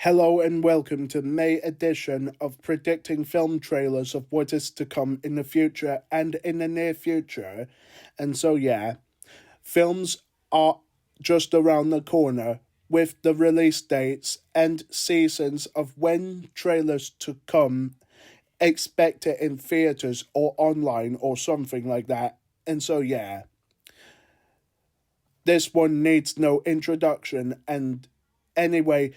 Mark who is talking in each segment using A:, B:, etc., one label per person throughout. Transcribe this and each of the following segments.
A: Hello and welcome to May edition of predicting film trailers of what is to come in the future and in the near future. And so films are just around the corner with the release dates and seasons of when trailers to come. Expect it in theaters or online or something like that. And so this one needs no introduction. And anyway,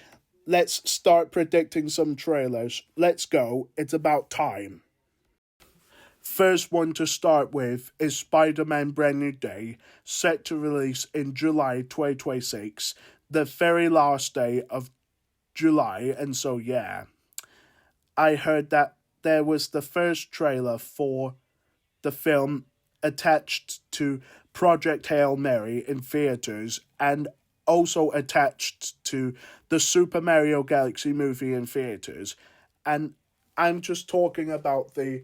A: let's start predicting some trailers. Let's go. It's about time. First one to start with is Spider-Man Brand New Day, set to release in July 2026, the very last day of July. And so I heard that there was the first trailer for the film attached to Project Hail Mary in theaters and also attached to the Super Mario Galaxy movie in theaters. And I'm just talking about the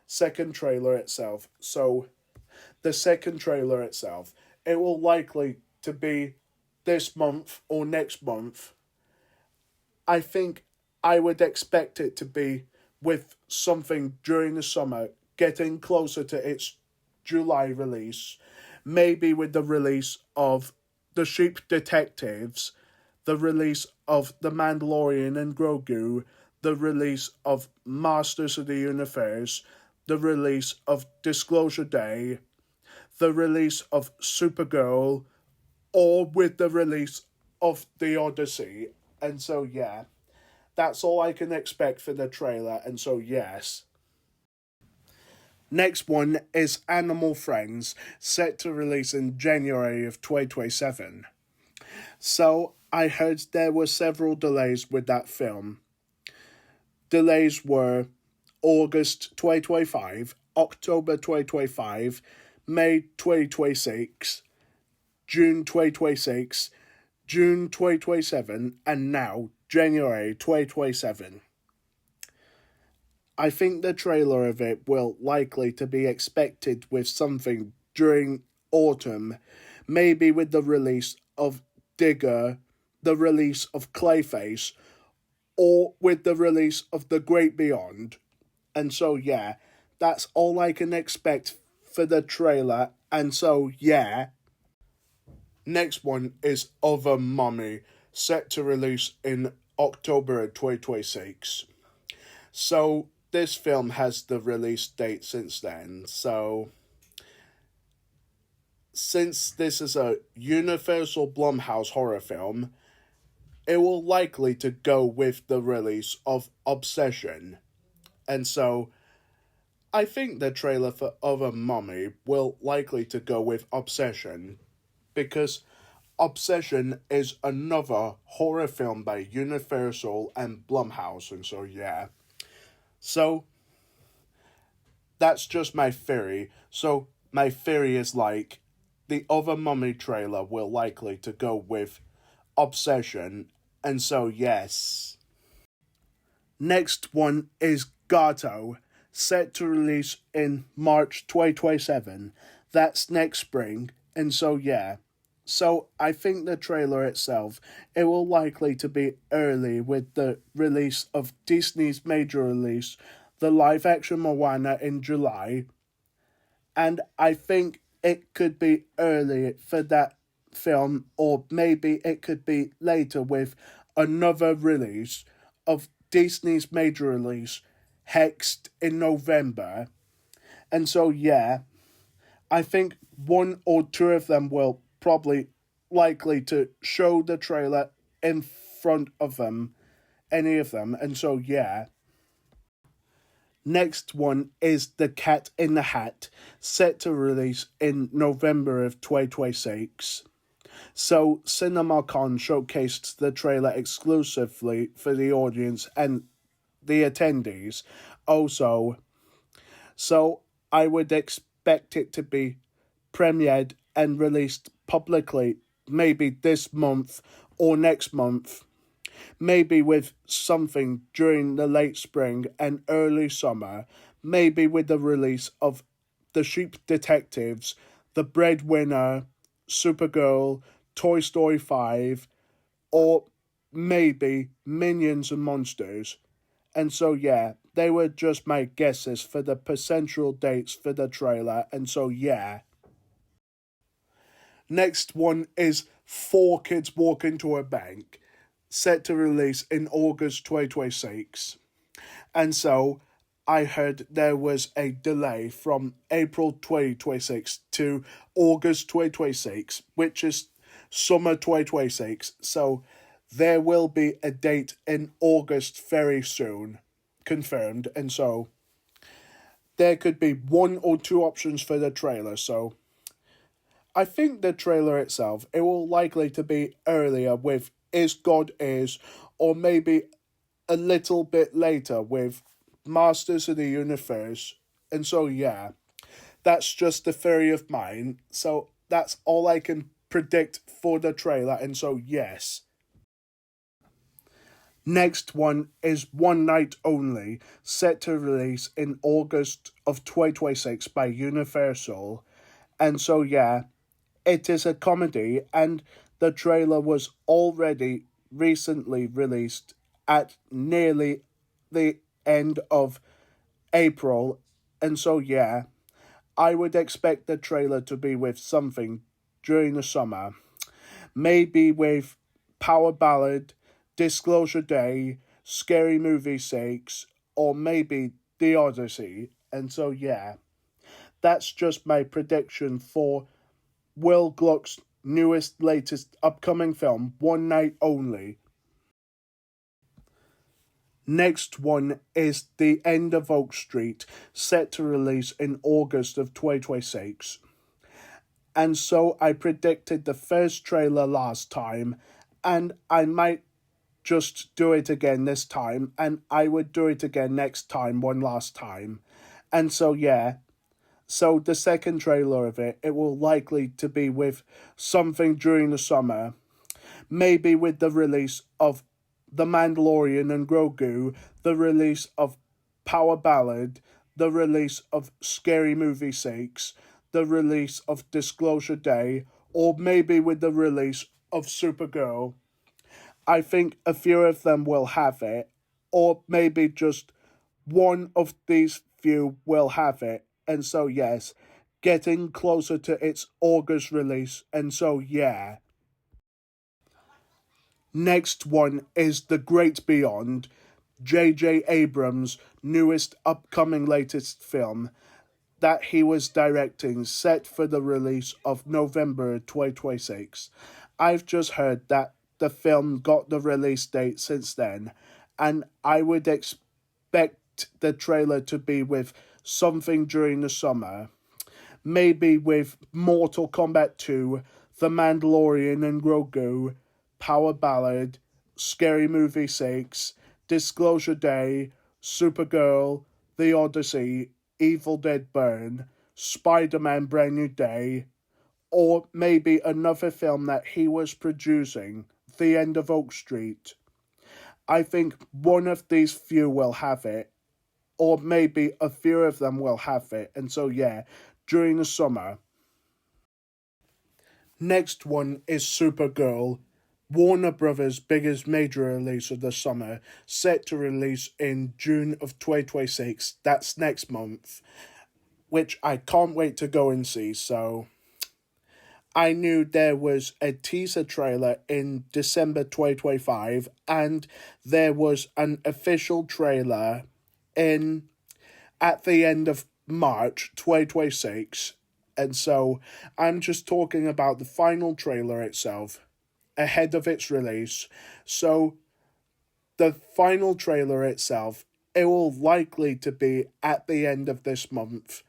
A: second trailer itself. So the second trailer itself, it will likely to be this month or next month. I think I would expect it to be with something during the summer, getting closer to its July release, maybe with the release of The Sheep Detectives, the release of The Mandalorian and Grogu, the release of Masters of the Universe, the release of Disclosure Day, the release of Supergirl, or with the release of the Odyssey. And so that's all I can expect for the trailer, and so yes. Next one is Animal Friends, set to release in January of 2027. So I heard there were several delays with that film. Delays were August 2025, October 2025, May 2026, June 2026, June 2027, and now January 2027. I think the trailer of it will likely to be expected with something during autumn, maybe with the release of Digger, the release of Clayface, or with the release of The Great Beyond. And so that's all I can expect for the trailer, and so Next one is Other Mummy, set to release in October 2026. So this film has the release date since then. So since this is a Universal Blumhouse horror film, it will likely to go with the release of Obsession. And so I think the trailer for Other Mummy will likely to go with Obsession, because Obsession is another horror film by Universal and Blumhouse, and so So that's just my theory. So my theory is like the Other Mummy trailer will likely to go with Obsession, and so yes. Next one is Gatto, set to release in March 2027. That's next spring, and so So I think the trailer itself, it will likely to be early with the release of Disney's major release, the live action Moana in July. And I think it could be early for that film, or maybe it could be later with another release of Disney's major release, Hexed, in November. And so I think one or two of them will probably likely to show the trailer in front of them, any of them, and so Next one is The Cat in the Hat, set to release in November of 2026. So CinemaCon showcased the trailer exclusively for the audience and the attendees also. So I would expect it to be premiered and released publicly maybe this month or next month, maybe with something during the late spring and early summer, maybe with the release of The Sheep Detectives, The Breadwinner, Supergirl, Toy Story 5, or maybe Minions and Monsters. And so, yeah, they were just my guesses for the potential dates for the trailer. And so, yeah. Next one is Four Kids Walk Into a Bank, set to release in August 2026. And so, I heard there was a delay from April 2026 to August 2026, which is summer 2026. So, there will be a date in August very soon, confirmed. And so, there could be one or two options for the trailer. So, I think the trailer itself, it will likely to be earlier with Is God Is, or maybe a little bit later with Masters of the Universe. And so, yeah, that's just a theory of mine. So, that's all I can predict for the trailer. And so, yes. Next one is One Night Only, set to release in August of 2026 by Universal. And so, yeah, it is a comedy, and the trailer was already recently released at nearly the end of April. And so, yeah, I would expect the trailer to be with something during the summer. Maybe with Power Ballad, Disclosure Day, Scary Movie 6, or maybe The Odyssey. And so, yeah, that's just my prediction for Will Gluck's latest upcoming film, One Night Only. Next one is The End of Oak Street, set to release in August of 2026. And so I predicted the first trailer last time, and I might just do it again this time, and I would do it again next time, one last time. And so, yeah. So the second trailer of it will likely to be with something during the summer. Maybe with the release of The Mandalorian and Grogu, the release of Power Ballad, the release of Scary Movie 6, the release of Disclosure Day, or maybe with the release of Supergirl. I think a few of them will have it, or maybe just one of these few will have it. And so, yes, getting closer to its August release. And so, yeah. Next one is The Great Beyond, J.J. Abrams' newest upcoming latest film that he was directing, set for the release of November 2026. I've just heard that the film got the release date since then, and I would expect the trailer to be with something during the summer. Maybe with Mortal Kombat 2, The Mandalorian and Grogu, Power Ballad, Scary Movie 6, Disclosure Day, Supergirl, The Odyssey, Evil Dead Burn, Spider-Man Brand New Day, or maybe another film that he was producing, The End of Oak Street. I think one of these few will have it, or maybe a few of them will have it. And so, yeah, during the summer. Next one is Supergirl, Warner Brothers' biggest major release of the summer, set to release in June of 2026. That's next month, which I can't wait to go and see. So I knew there was a teaser trailer in December 2025, and there was an official trailer at the end of March 2026. And so I'm just talking about the final trailer itself ahead of its release. So the final trailer itself, it will likely to be at the end of this month,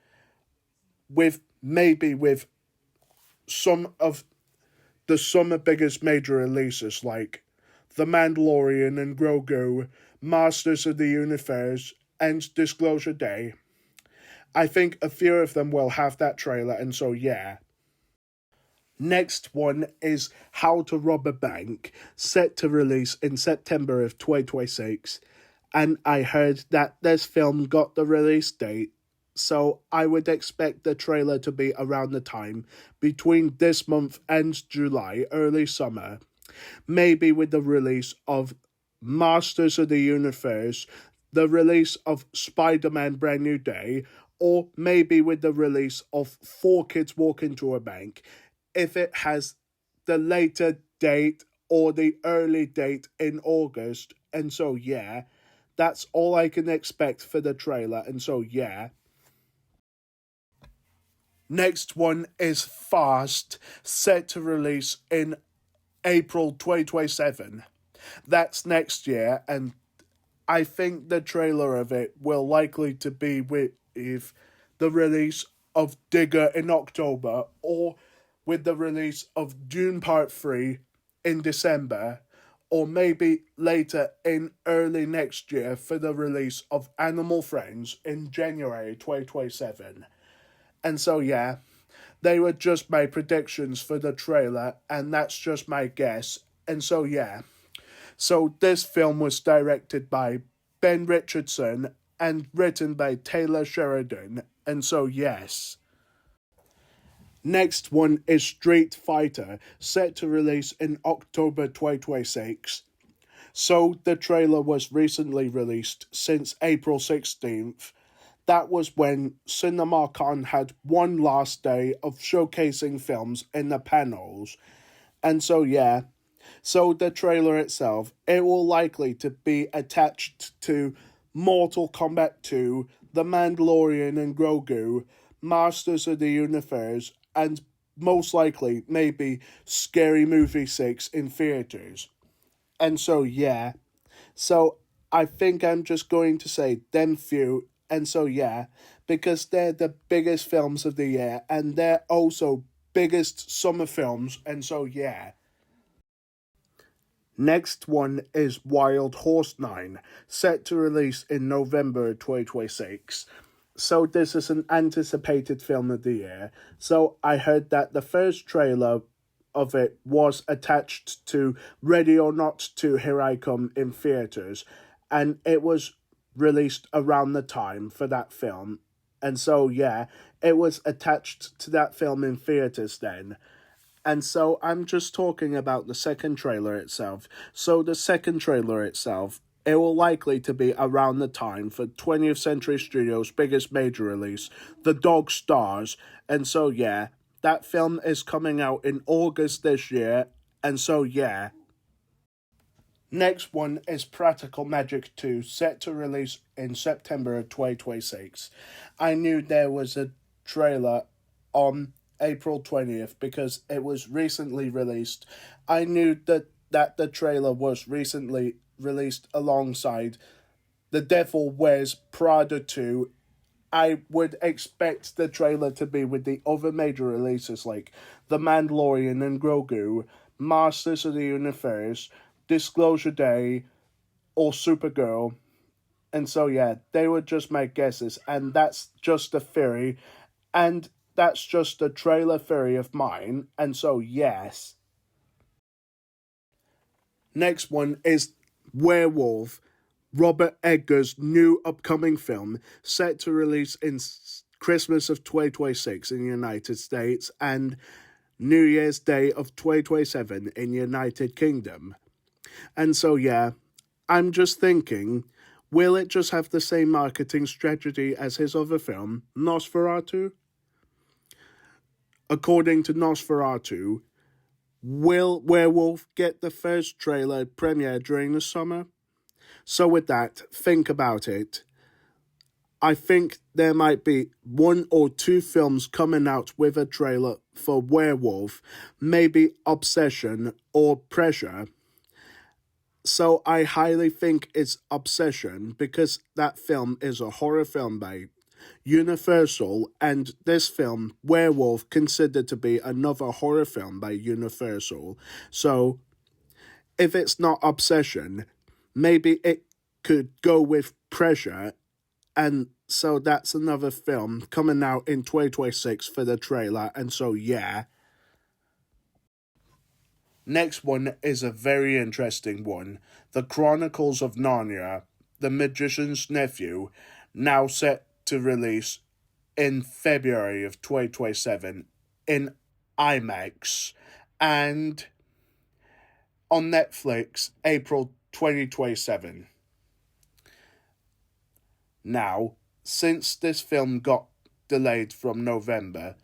A: with some of the summer biggest major releases like The Mandalorian and Grogu, Masters of the Universe, and Disclosure Day. I think a few of them will have that trailer, and so yeah. Next one is How to Rob a Bank, set to release in September of 2026. And I heard that this film got the release date, so I would expect the trailer to be around the time between this month and July, early summer. maybe with the release of Masters of the Universe, the release of Spider-Man Brand New Day, or maybe with the release of Four Kids Walk Into a Bank, if it has the later date or the early date in August. And so, yeah, that's all I can expect for the trailer. And so, yeah. Next one is F.A.S.T, set to release in April 2027. That's next year, and I think the trailer of it will likely to be with the release of Digger in October, or with the release of Dune Part 3 in December, or maybe later in early next year for the release of Animal Friends in January 2027. And so, yeah, they were just my predictions for the trailer, and that's just my guess. And so, yeah. So, this film was directed by Ben Richardson and written by Taylor Sheridan. And so, yes. Next one is Street Fighter, set to release in October 2026. So, the trailer was recently released since April 16th. That was when CinemaCon had one last day of showcasing films in the panels. And so, yeah. So, the trailer itself, it will likely to be attached to Mortal Kombat 2, The Mandalorian and Grogu, Masters of the Universe, and most likely, maybe, Scary Movie 6 in theaters. And so, yeah. So, I think I'm just going to say them few. And so, yeah, because they're the biggest films of the year, and they're also biggest summer films. And so, yeah. Next one is Wild Horse 9, set to release in November 2026. So this is an anticipated film of the year. So I heard that the first trailer of it was attached to Ready or Not to Here I Come in theaters, and it was released around the time for that film. And so, yeah, it was attached to that film in theaters then. And so I'm just talking about the second trailer itself. So the second trailer itself, it will likely to be around the time for 20th Century Studios' biggest major release, The Dog Stars. And so, yeah, that film is coming out in August this year. And so, yeah. Next one is Practical Magic 2, set to release in September of 2026. I knew there was a trailer on April 20th because it was recently released. I knew that the trailer was recently released alongside The Devil Wears Prada 2. I would expect the trailer to be with the other major releases like The Mandalorian and Grogu, Masters of the Universe, Disclosure Day, or Supergirl. And so, yeah, they were just my guesses, and that's just a theory, and that's just a trailer theory of mine, and so, yes. Next one is Werwulf, Robert Eggers' new upcoming film, set to release in Christmas of 2026 in the United States and New Year's Day of 2027 in the United Kingdom. And so, yeah, I'm just thinking, will it just have the same marketing strategy as his other film, Nosferatu? According to Nosferatu, will Werwulf get the first trailer premiere during the summer? So with that, think about it. I think there might be one or two films coming out with a trailer for Werewolf, maybe Obsession or Pressure. So I highly think it's Obsession because that film is a horror film by Universal, and this film, Werewolf, considered to be another horror film by Universal. So if it's not Obsession, maybe it could go with Pressure, and so that's another film coming out in 2026 for the trailer, and so yeah. Next one is a very interesting one. The Chronicles of Narnia, The Magician's Nephew, now set to release in February of 2027 in IMAX. And on Netflix, April 2027. Now, since this film got delayed from November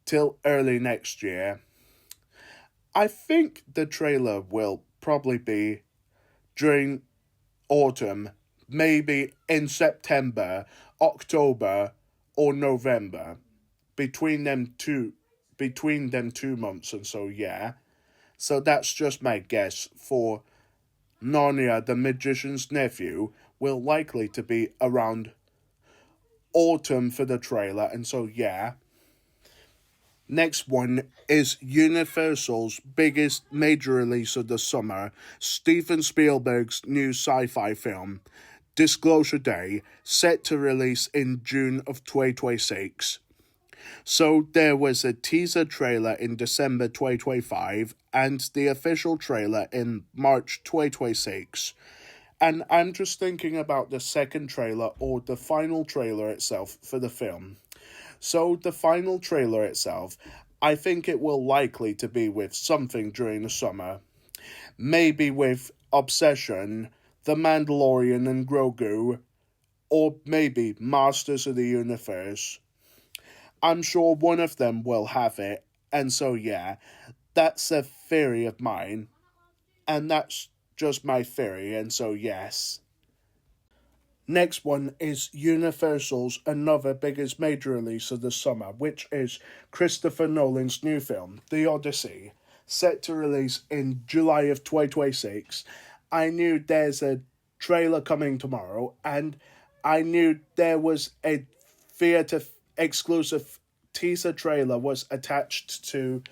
A: till early next year, I think the trailer will probably be during autumn, maybe in September, October, or November. Between them two months, and so yeah. So that's just my guess for Narnia the Magician's Nephew will likely to be around autumn for the trailer, and so yeah. Next one is Universal's biggest major release of the summer, Steven Spielberg's new sci-fi film, Disclosure Day, set to release in June of 2026. So there was a teaser trailer in December 2025 and the official trailer in March 2026. And I'm just thinking about the second trailer or the final trailer itself for the film. So the final trailer itself, I think it will likely to be with something during the summer. Maybe with Obsession, The Mandalorian and Grogu, or maybe Masters of the Universe. I'm sure one of them will have it, and so yeah, that's a theory of mine, and that's just my theory, and so yes. Next one is Universal's another biggest major release of the summer, which is Christopher Nolan's new film, The Odyssey, set to release in July of 2026. I knew there's a trailer coming tomorrow, and I knew there was a theatre exclusive teaser trailer was attached to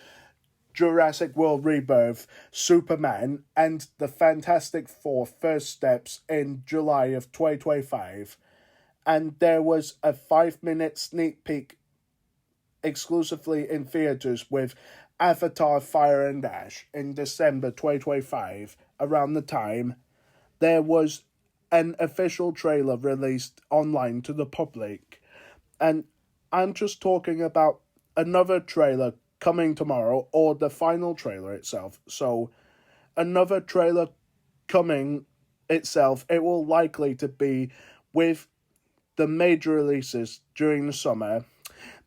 A: Jurassic World Rebirth, Superman, and the Fantastic Four First Steps in July of 2025. And there was a 5-minute sneak peek exclusively in theaters with Avatar Fire and Ash in December 2025. Around the time, there was an official trailer released online to the public. And I'm just talking about another trailer coming tomorrow, or the final trailer itself. So, another trailer coming itself, it will likely to be with the major releases during the summer,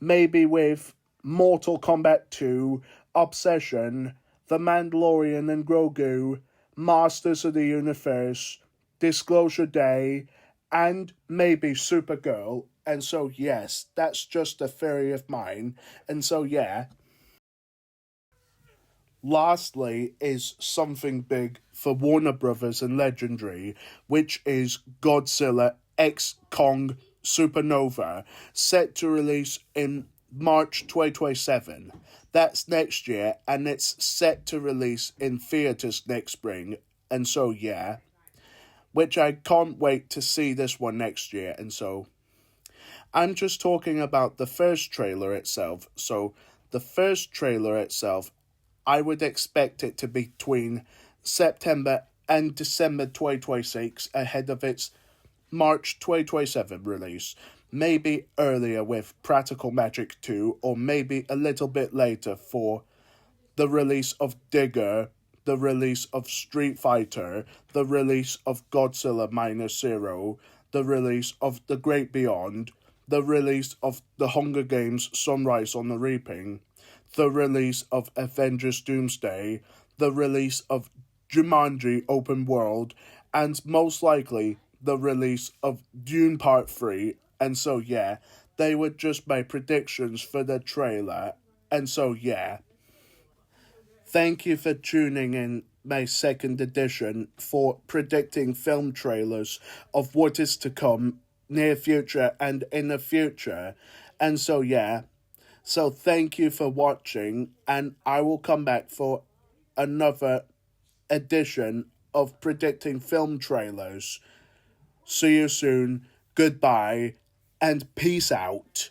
A: maybe with Mortal Kombat 2, Obsession, The Mandalorian and Grogu, Masters of the Universe, Disclosure Day, and maybe Supergirl. And so, yes, that's just a theory of mine. And so, yeah. Lastly is something big for Warner Brothers and Legendary, which is Godzilla X Kong Supernova, set to release in March 2027. That's next year, and it's set to release in theaters next spring. And so, yeah. Which I can't wait to see this one next year, and so I'm just talking about the first trailer itself. So, the first trailer itself, I would expect it to be between September and December 2026 ahead of its March 2027 release. Maybe earlier with Practical Magic 2, or maybe a little bit later for the release of Digger, the release of Street Fighter, the release of Godzilla Minus Zero, the release of The Great Beyond, the release of The Hunger Games Sunrise on the Reaping, the release of Avengers Doomsday, the release of Jumanji Open World, and most likely the release of Dune Part 3. And so, yeah, they were just my predictions for the trailer. And so, yeah. Thank you for tuning in my second edition for predicting film trailers of what is to come, near future and in the future. And so, yeah. So thank you for watching, and I will come back for another edition of predicting film trailers. See you soon, goodbye, and peace out.